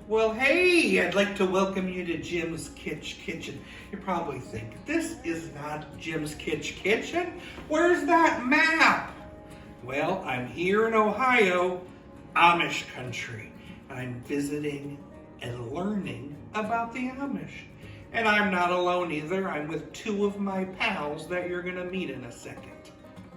Well, hey, I'd like to welcome you to Jim's Kitchen. You probably think, this is not Jim's Kitchen. Where's that map? Well, I'm here in Ohio, Amish country. I'm visiting and learning about the Amish. And I'm not alone either. I'm with two of my pals that you're gonna meet in a second.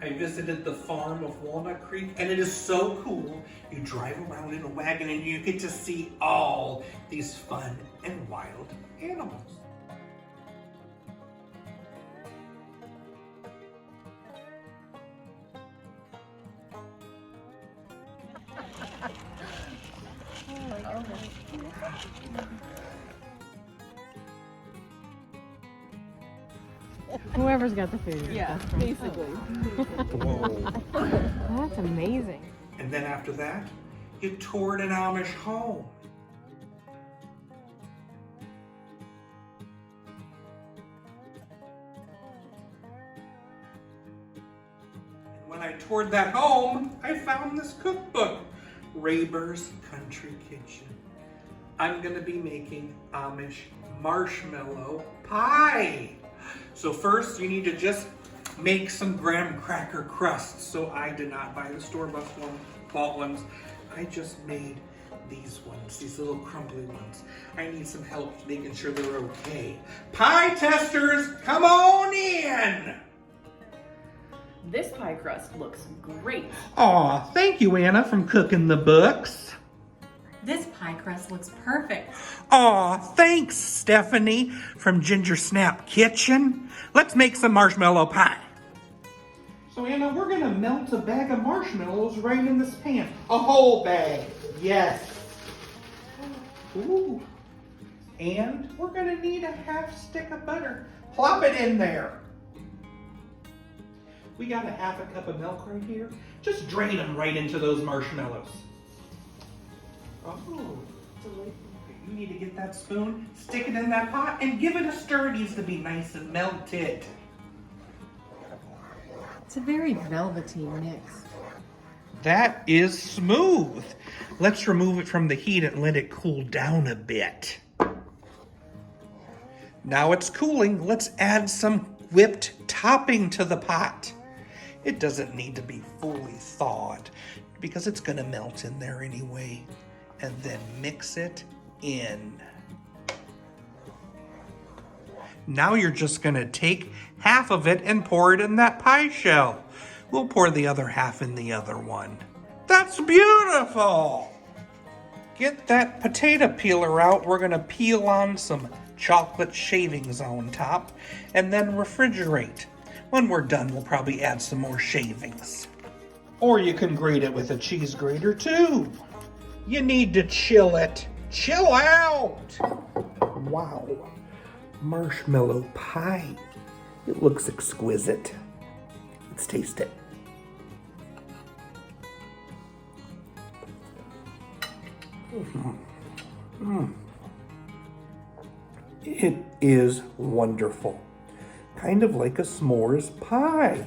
I visited the farm of Walnut Creek, and it is so cool. You drive around in a wagon and you get to see all these fun and wild animals. Whoever's got the food. Yeah, basically. Whoa. That's amazing. And then after that, you toured an Amish home. And when I toured that home, I found this cookbook, Raber's Country Kitchen. I'm gonna be making Amish marshmallow pie. So first you need to just make some graham cracker crusts. So I did not buy the store-bought ones. I just made these ones, these little crumbly ones. I need some help making sure they're okay. Pie testers, come on in. This pie crust looks great. Aw, thank you, Anna, from Cooking the Books. This pie crust looks perfect. Aw, thanks, Stephanie, from Ginger Snap Kitchen. Let's make some marshmallow pie. So, Anna, we're gonna melt a bag of marshmallows right in this pan. A whole bag, yes. Ooh. And we're gonna need a half stick of butter. Plop it in there. We got a half a cup of milk right here. Just drain them right into those marshmallows. Oh, you need to get that spoon, stick it in that pot, and give it a stir. It needs to be nice and melted. It's a very velvety mix. That is smooth. Let's remove it from the heat and let it cool down a bit. Now it's cooling. Let's add some whipped topping to the pot. It doesn't need to be fully thawed because it's gonna melt in there anyway. And then mix it in. Now you're just gonna take half of it and pour it in that pie shell. We'll pour the other half in the other one. That's beautiful! Get that potato peeler out. We're gonna peel on some chocolate shavings on top and then refrigerate. When we're done, we'll probably add some more shavings. Or you can grate it with a cheese grater too. You need to chill it. Chill out! Wow. Marshmallow pie. It looks exquisite. Let's taste it. It is wonderful. Kind of like a s'mores pie.